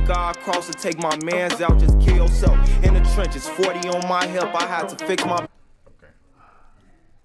think I'll cross and take my mans out, just kill yourself. In the trenches, 40 on my hip, I had to fix my...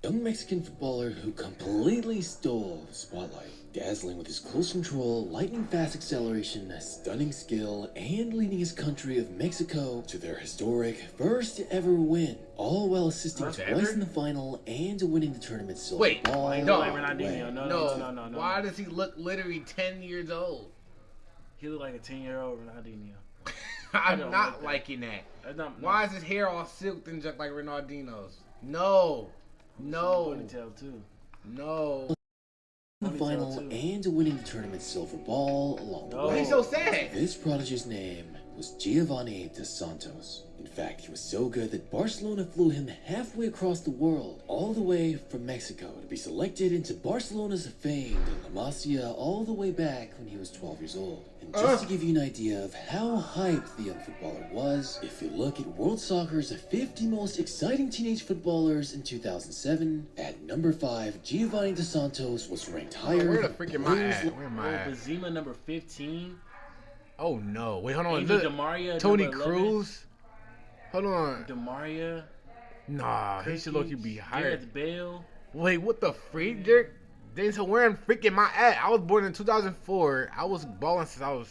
Young Mexican footballer who completely stole the spotlight, dazzling with his close control, lightning-fast acceleration, stunning skill, and leading his country of Mexico to their historic first-ever win, all while assisting twice in the final and winning the tournament silver ball. Wait, no, no. Why does he look literally 10 years old? He look like a 10-year-old Ronaldinho. I'm not liking that. Why is his hair all silked and just like Ronaldinho's? No. Ponytail too. No. The final and winning the tournament silver ball along the way. He's so sad. This prodigy's name was Giovanni dos Santos. In fact, he was so good that Barcelona flew him halfway across the world, all the way from Mexico, to be selected into Barcelona's famed La Masia all the way back when he was 12 years old. And just to give you an idea of how hyped the young footballer was, if you look at World Soccer's 50 most exciting teenage footballers in 2007, at number 5, Giovanni dos Santos was ranked higher. Where the freak am I at? Where am I at? Benzema number 15. Oh no! Wait, hold on. Maybe DeMaria, Tony Cruz. Hold on. DeMaria. Nah, he should look you be higher. Gareth Bale. Wait, what the freak, Dirk? So where I'm freaking my at? I was born in 2004. I was balling since I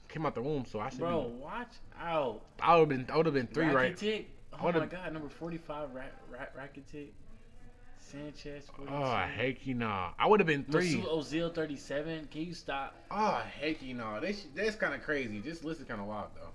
came out the womb, so I should Bro, watch out. I would have been 3 right. Rakitic. Oh my God, number 45, Rakitic. Sanchez. 42. Oh, heck nah. I would have been 3. Mesut Ozil 37. Can you stop? Oh, heck nah. That's kind of crazy. This list is kind of wild though.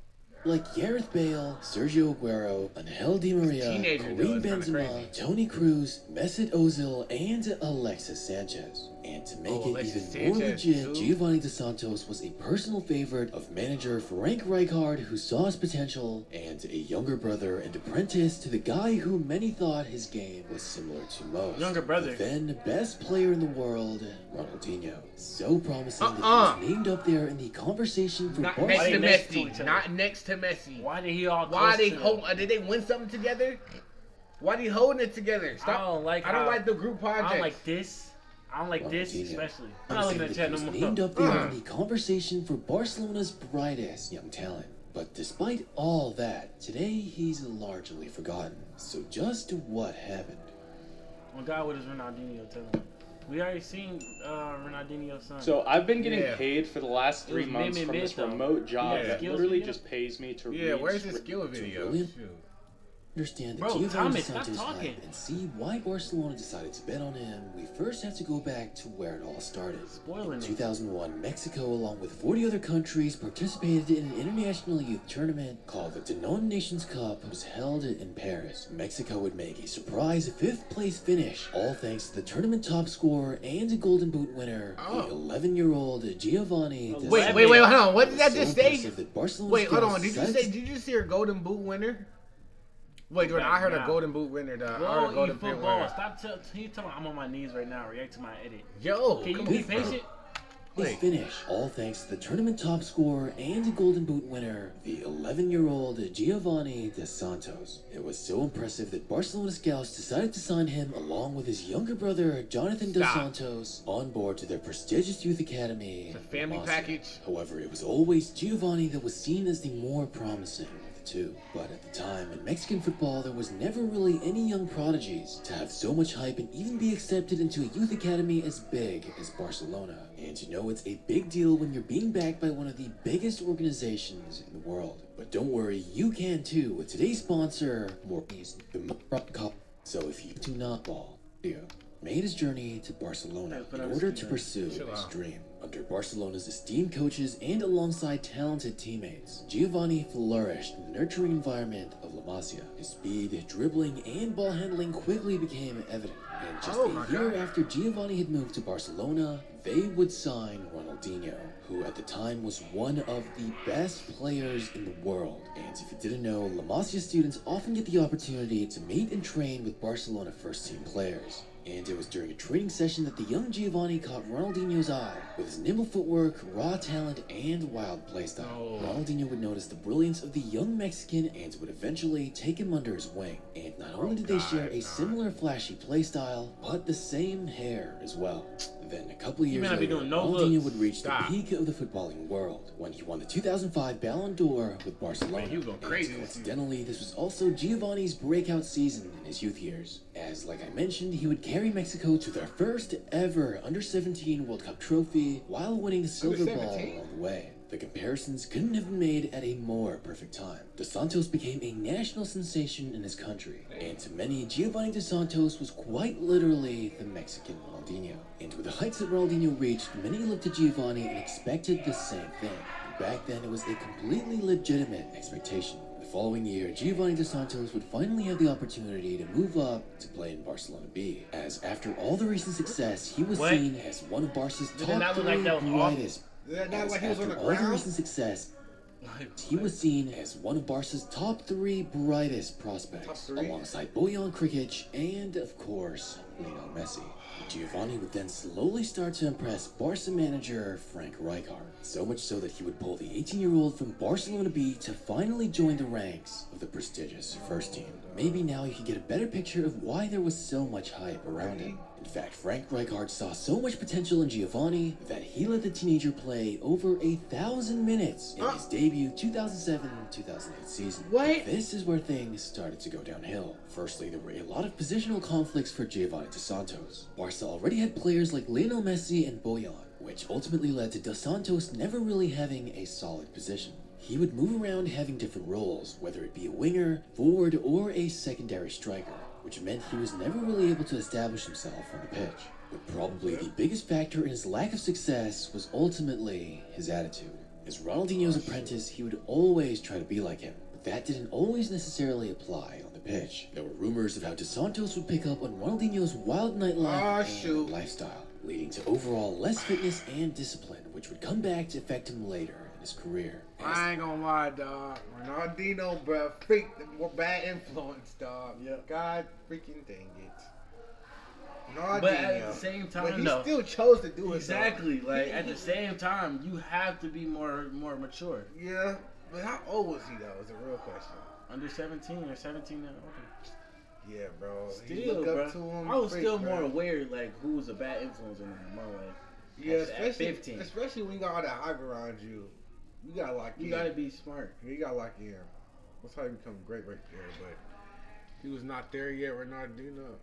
Like Gareth Bale, Sergio Aguero, Angel Di Maria, Karim Benzema, Tony Cruz, Mesut Ozil, and Alexis Sanchez. And to make it even more legit, Giovanni dos Santos was a personal favorite of manager Frank Rijkaard, who saw his potential, and a younger brother and apprentice to the guy who many thought his game was similar to most. Younger brother. The then best player in the world, Ronaldinho. So promising that he was named up there in the conversation for not next to Messi. Not next to Messi. Why did he all? Why they hold? Did they win something together? Why they holding it together? Stop. I don't like the group project. I don't like this. I don't like this especially. I'm not looking at chat no more. Named up there in the conversation for Barcelona's brightest young talent. But despite all that, today he's largely forgotten. So just what happened? Oh God, what is Ronaldinho telling? We already seen Ronaldinho's son. So I've been getting paid for the last 3 months from this remote job that literally just pays me to read. Where's the skill video? Understand that Giovanni dos Santos hype and see why Barcelona decided to bet on him, we first have to go back to where it all started. In 2001, Mexico, along with 40 other countries, participated in an international youth tournament called the Danone Nations Cup, was held in Paris. Mexico would make a surprise 5th place finish, all thanks to the tournament top scorer and a Golden Boot winner, the 11-year-old Giovanni dos Santos. Wait, hold on. What did that just say? Wait, hold on. Did you just hear Golden Boot winner? Wait, Jordan, I heard a Golden Boot winner. I heard a Golden Boot winner. Stop telling me I'm on my knees right now. React to my edit. Yo, can you be patient? They finish, all thanks to the tournament top scorer and a Golden Boot winner, the 11-year-old Giovanni dos Santos. It was so impressive that Barcelona scouts decided to sign him along with his younger brother, Jonathan dos Santos, on board to their prestigious youth academy. It's a family package. However, it was always Giovanni that was seen as the more promising of the two. But at the time, in Mexican football, there was never really any young prodigies to have so much hype and even be accepted into a youth academy as big as Barcelona. And you know it's a big deal when you're being backed by one of the biggest organizations in the world. But don't worry, you can too with today's sponsor, So if you do not ball, made his journey to Barcelona in order to pursue his dream. Under Barcelona's esteemed coaches and alongside talented teammates, Giovanni flourished in the nurturing environment of La Masia. His speed, dribbling, and ball handling quickly became evident. And just a year after Giovanni had moved to Barcelona, they would sign Ronaldinho, who at the time was one of the best players in the world. And if you didn't know, La Masia students often get the opportunity to meet and train with Barcelona first-team players. And it was during a training session that the young Giovanni caught Ronaldinho's eye. With his nimble footwork, raw talent, and wild playstyle, Ronaldinho would notice the brilliance of the young Mexican and would eventually take him under his wing. And not only did they share a similar flashy playstyle, but the same hair as well. Then a couple years may not be later, doing no Ronaldinho looks. would reach Stop. the peak of the footballing world when he won the 2005 Ballon d'Or with Barcelona. Man, he was going crazy And this season. coincidentally, this was also Giovanni's breakout season in his youth years, as, like I mentioned, he would carry Mexico to their first ever Under-17 World Cup trophy while winning the silver ball Under-17? along the way. The comparisons couldn't have been made at a more perfect time. Dos Santos became a national sensation in his country, and to many, Giovanni Dos Santos was quite literally the Mexican Ronaldinho. And with the heights that Ronaldinho reached, many looked at Giovanni and expected the same thing. Back then, it was a completely legitimate expectation. The following year, Giovanni Dos Santos would finally have the opportunity to move up to play in Barcelona B, as after all the recent success, he was seen as one of Barca's Did it top not look like three that was off? brightest. Is that not As like he was on after the all the ground? recent success, he was seen as one of Barca's top 3 brightest prospects, Top 3? alongside Bojan Krikic and, of course, Lionel Messi. Giovanni would then slowly start to impress Barca manager Frank Rijkaard, so much so that he would pull the 18-year-old from Barcelona B to finally join the ranks of the prestigious first team. Maybe now you can get a better picture of why there was so much hype around him. In fact, Frank Rijkaard saw so much potential in Giovanni that he let the teenager play over 1,000 minutes in his debut 2007-2008 season. What? This is where things started to go downhill. Firstly, there were a lot of positional conflicts for Giovanni Dos Santos. Barca already had players like Lionel Messi and Bojan, which ultimately led to Dos Santos never really having a solid position. He would move around having different roles, whether it be a winger, forward, or a secondary striker, which meant he was never really able to establish himself on the pitch. But probably the biggest factor in his lack of success was ultimately his attitude. As Ronaldinho's apprentice, he would always try to be like him, but that didn't always necessarily apply on the pitch. There were rumors of how Dos Santos would pick up on Ronaldinho's wild nightlife and lifestyle, leading to overall less fitness and discipline, which would come back to affect him later in his career. I ain't gonna lie, dog. Ronaldinho, bro, freak, more bad influence, dog. Yeah. God freaking dang it. Ronaldinho. But at the same time, but he though, still chose to do it. exactly. Though. Like at the same time, you have to be more mature. Yeah, but how old was he though? Is a real question. Under 17 or 17 and older. Yeah, bro. You Still, look bro. up to him, I was freak, still bro. more aware, like who was a bad influence in my life. Yeah, at especially 15. Especially when you got all that hype around you. You gotta lock in. You gotta be smart. You gotta lock in. That's how you become great right there. But he was not there yet. Ronaldinho.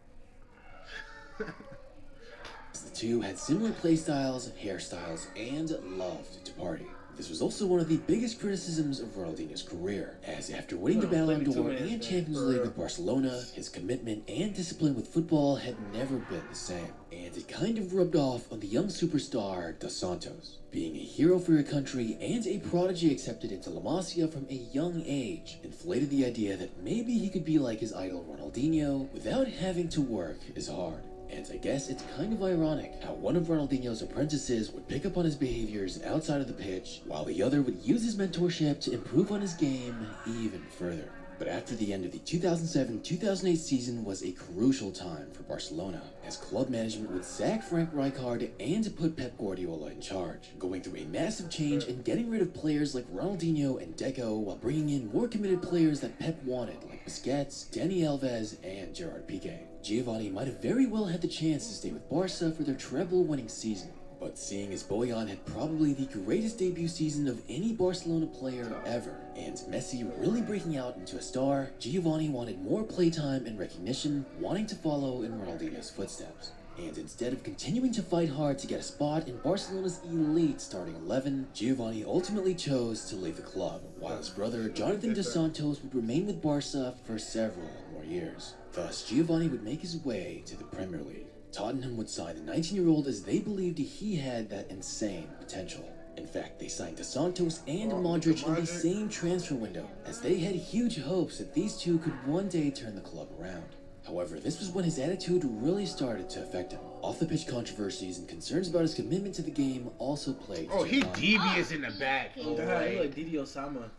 The two had similar playstyles, hairstyles, and loved to party. This was also one of the biggest criticisms of Ronaldinho's career, as after winning the Ballon d'Or and Champions League with Barcelona, his commitment and discipline with football had never been the same, and it kind of rubbed off on the young superstar Dos Santos. Being a hero for your country and a prodigy accepted into La Masia from a young age inflated the idea that maybe he could be like his idol Ronaldinho without having to work as hard. And I guess it's kind of ironic how one of Ronaldinho's apprentices would pick up on his behaviors outside of the pitch, while the other would use his mentorship to improve on his game even further. But after the end of the 2007-2008 season was a crucial time for Barcelona, as club management would sack Frank Rijkaard and put Pep Guardiola in charge, going through a massive change and getting rid of players like Ronaldinho and Deco while bringing in more committed players that Pep wanted, like Busquets, Dani Alves, and Gerard Piqué. Giovanni might have very well had the chance to stay with Barca for their treble-winning season, but seeing as Bojan had probably the greatest debut season of any Barcelona player ever, and Messi really breaking out into a star, Giovanni wanted more playtime and recognition, wanting to follow in Ronaldinho's footsteps. And instead of continuing to fight hard to get a spot in Barcelona's elite starting 11, Giovanni ultimately chose to leave the club, while his brother Jonathan Dos Santos would remain with Barca for several more years. Thus, Giovanni would make his way to the Premier League. Tottenham would sign the 19-year-old as they believed he had that insane potential. In fact, they signed Dos Santos and Modric in the same transfer window, as they had huge hopes that these two could one day turn the club around. However, this was when his attitude really started to affect him. Off-the-pitch controversies and concerns about his commitment to the game also played. Oh, he Giovanni. devious in the back. God, he look like Didi Osama.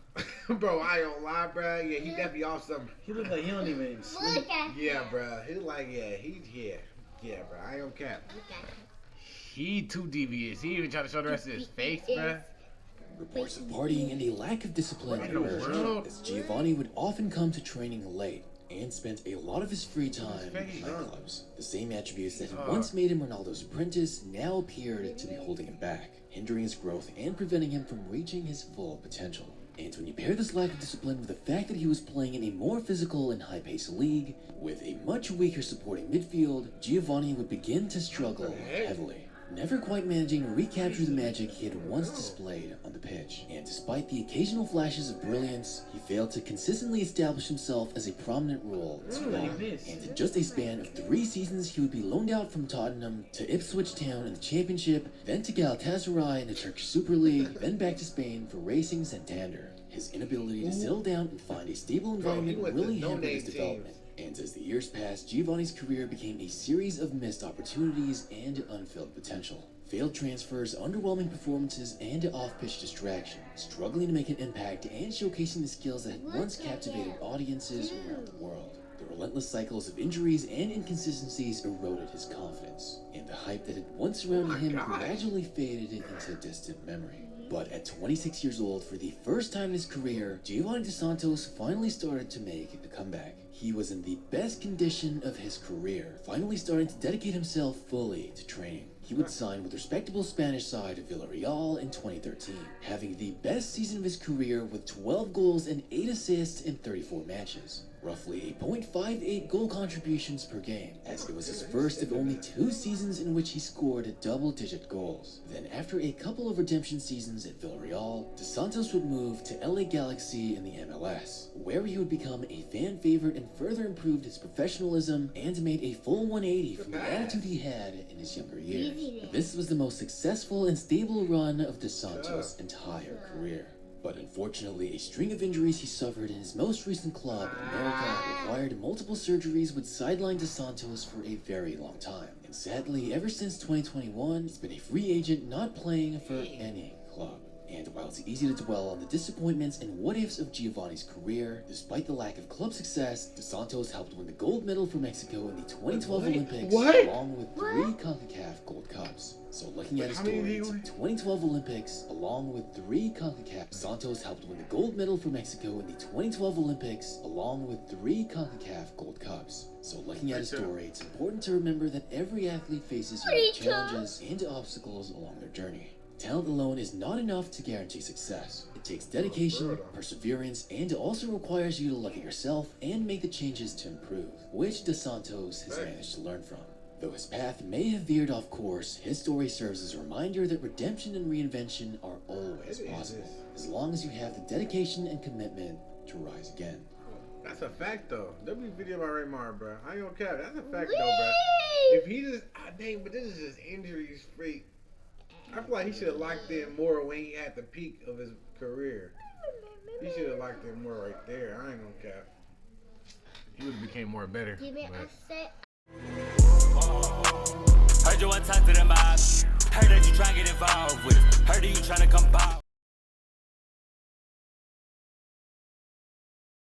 Bro, I don't lie, bro. Yeah, he definitely off some. He look like he don't even sleep. Yeah, bro. He like, yeah, bro. I don't cap. He too devious. He even trying to show the rest of his face, bro. Reports of partying and a lack of discipline What in the emerged, world? as Giovanni would often come to training late, and spent a lot of his free time in nightclubs. The same attributes that had once made him Ronaldo's apprentice now appeared to be holding him back, hindering his growth and preventing him from reaching his full potential. And when you pair this lack of discipline with the fact that he was playing in a more physical and high-paced league, with a much weaker supporting midfield, Giovanni would begin to struggle heavily, never quite managing to recapture the magic he had once displayed on the pitch. And despite the occasional flashes of brilliance, he failed to consistently establish himself as a prominent role in Spain. And in just a span of 3 seasons, he would be loaned out from Tottenham to Ipswich Town in the Championship, then to Galatasaray in the Turkish Super League, then back to Spain for Racing Santander. His inability to settle down and find a stable environment really hampered his development. And as the years passed, Giovanni's career became a series of missed opportunities and unfilled potential. Failed transfers, underwhelming performances, and off-pitch distraction, struggling to make an impact and showcasing the skills that had once captivated audiences around the world. The relentless cycles of injuries and inconsistencies eroded his confidence, and the hype that had once surrounded him gradually faded into distant memory. But at 26 years old, for the first time in his career, Giovanni Dos Santos finally started to make a comeback. He was in the best condition of his career, finally starting to dedicate himself fully to training. He would sign with respectable Spanish side Villarreal in 2013, having the best season of his career with 12 goals and 8 assists in 34 matches. Roughly 8.58 goal contributions per game, as it was his first of only 2 seasons in which he scored double-digit goals. Then after a couple of redemption seasons at Villarreal, Dos Santos would move to LA Galaxy in the MLS, where he would become a fan favorite and further improved his professionalism and made a full 180 from the attitude he had in his younger years. This was the most successful and stable run of Dos Santos' entire career. But unfortunately, a string of injuries he suffered in his most recent club in America required multiple surgeries would sideline Dos Santos for a very long time. And sadly, ever since 2021, he's been a free agent not playing for any club. And while it's easy to dwell on the disappointments and what-ifs of Giovanni's career, despite the lack of club success, Dos Santos helped win the gold medal for Mexico in the 2012 Olympics, along with 3 CONCACAF Gold Cups. So looking at his story, 2012 Olympics, along with 3 CONCACAF, Dos Santos helped win the gold medal for Mexico in the 2012 Olympics, along with 3 CONCACAF Gold Cups. So looking at his story, it's important to remember that every athlete faces unique challenges and obstacles along their journey. Talent alone is not enough to guarantee success. It takes dedication, perseverance, and also requires you to look at yourself and make the changes to improve, which Dos Santos has managed to learn from. Though his path may have veered off course, his story serves as a reminder that redemption and reinvention are always possible, as long as you have the dedication and commitment to rise again. That's a fact, though. There'll be a video about Raymar, bro. I ain't gonna cap. That's a fact, though, bro. If he just, dang, but this is just injuries free. I feel like he should have locked in more when he had the peak of his career. He should have locked in more right there. I ain't gonna cap. He would have became more better. Give me a set. Heard you want to talk to them mob. Heard that you trying to get involved with it. Heard that you trying to come